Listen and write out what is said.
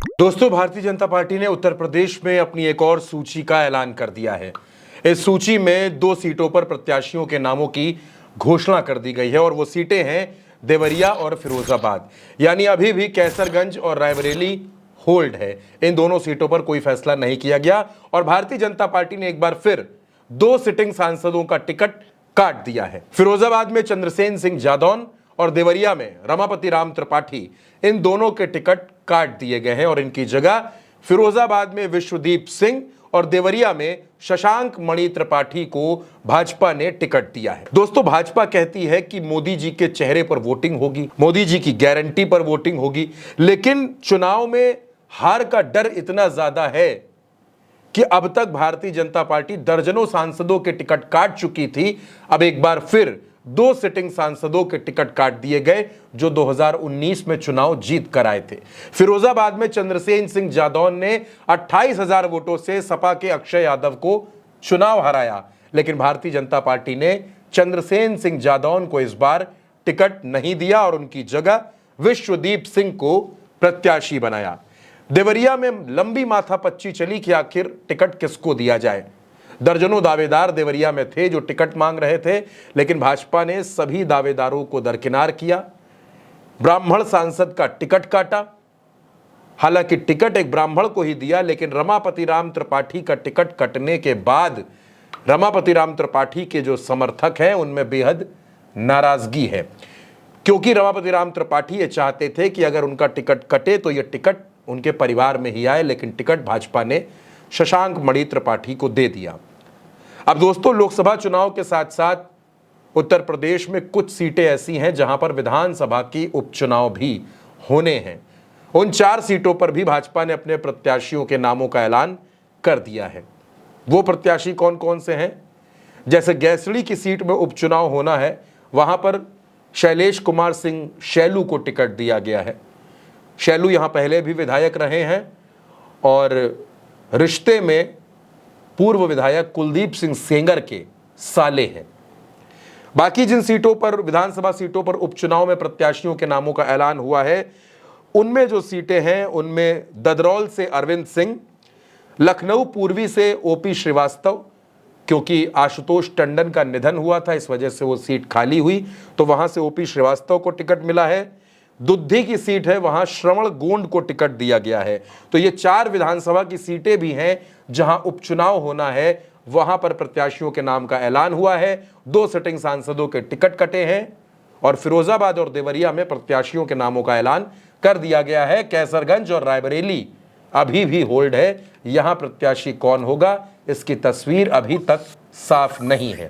दोस्तों, भारतीय जनता पार्टी ने उत्तर प्रदेश में अपनी एक और सूची का ऐलान कर दिया है। इस सूची में 2 सीटों पर प्रत्याशियों के नामों की घोषणा कर दी गई है और वो सीटें हैं देवरिया और फिरोजाबाद। यानी अभी भी कैसरगंज और रायबरेली होल्ड है। इन दोनों सीटों पर कोई फैसला नहीं किया गया और भारतीय जनता पार्टी ने एक बार फिर 2 सिटिंग सांसदों का टिकट काट दिया है। फिरोजाबाद में चंद्रसेन सिंह जादौन और देवरिया में रमापति राम त्रिपाठी, इन दोनों के टिकट काट दिए गए हैं और इनकी जगह फिरोजाबाद में विश्वदीप सिंह और देवरिया में शशांक मणि त्रिपाठी को भाजपा ने टिकट दिया है। दोस्तों, भाजपा कहती है कि मोदी जी के चेहरे पर वोटिंग होगी, मोदी जी की गारंटी पर वोटिंग होगी, लेकिन चुनाव में हार का डर इतना ज्यादा है कि अब तक भारतीय जनता पार्टी दर्जनों सांसदों के टिकट काट चुकी थी। अब एक बार फिर 2 सिटिंग सांसदों के टिकट काट दिए गए जो 2019 में चुनाव जीत कर आए थे। फिरोजाबाद में चंद्रसेन सिंह जादौन ने 28,000 वोटों से सपा के अक्षय यादव को चुनाव हराया, लेकिन भारतीय जनता पार्टी ने चंद्रसेन सिंह जादौन को इस बार टिकट नहीं दिया और उनकी जगह विश्वदीप सिंह को प्रत्याशी बनाया। देवरिया में लंबी माथापच्ची चली कि आखिर टिकट किसको दिया जाए। दर्जनों दावेदार देवरिया में थे जो टिकट मांग रहे थे, लेकिन भाजपा ने सभी दावेदारों को दरकिनार किया। ब्राह्मण सांसद का टिकट काटा। हालांकि टिकट एक ब्राह्मण को ही दिया, लेकिन रमापति राम त्रिपाठी का टिकट कटने के बाद रमापति राम त्रिपाठी के जो समर्थक हैं उनमें बेहद नाराजगी है, क्योंकि रमापति राम त्रिपाठी ये चाहते थे कि अगर उनका टिकट कटे तो यह टिकट उनके परिवार में ही आए, लेकिन टिकट भाजपा ने शशांक मणि त्रिपाठी को दे दिया। अब दोस्तों, लोकसभा चुनाव के साथ साथ उत्तर प्रदेश में कुछ सीटें ऐसी हैं जहां पर विधानसभा की उपचुनाव भी होने हैं। उन 4 सीटों पर भी भाजपा ने अपने प्रत्याशियों के नामों का ऐलान कर दिया है। वो प्रत्याशी कौन कौन से हैं? जैसे गैसड़ी की सीट में उपचुनाव होना है, वहां पर शैलेश कुमार सिंह शैलू को टिकट दिया गया है। शैलू यहां पहले भी विधायक रहे हैं और रिश्ते में पूर्व विधायक कुलदीप सिंह सेंगर के साले हैं। बाकी जिन सीटों पर, विधानसभा सीटों पर उपचुनाव में प्रत्याशियों के नामों का ऐलान हुआ है, उनमें जो सीटें हैं उनमें ददरौल से अरविंद सिंह, लखनऊ पूर्वी से ओपी श्रीवास्तव, क्योंकि आशुतोष टंडन का निधन हुआ था इस वजह से वो सीट खाली हुई, तो वहां से ओपी श्रीवास्तव को टिकट मिला है। दुद्धी की सीट है, वहां श्रवण गोंड को टिकट दिया गया है। तो ये 4 विधानसभा की सीटें भी हैं जहां उपचुनाव होना है, वहां पर प्रत्याशियों के नाम का ऐलान हुआ है। 2 सिटिंग सांसदों के टिकट कटे हैं और फिरोजाबाद और देवरिया में प्रत्याशियों के नामों का ऐलान कर दिया गया है। कैसरगंज और रायबरेली अभी भी होल्ड है। यहां प्रत्याशी कौन होगा, इसकी तस्वीर अभी तक साफ नहीं है।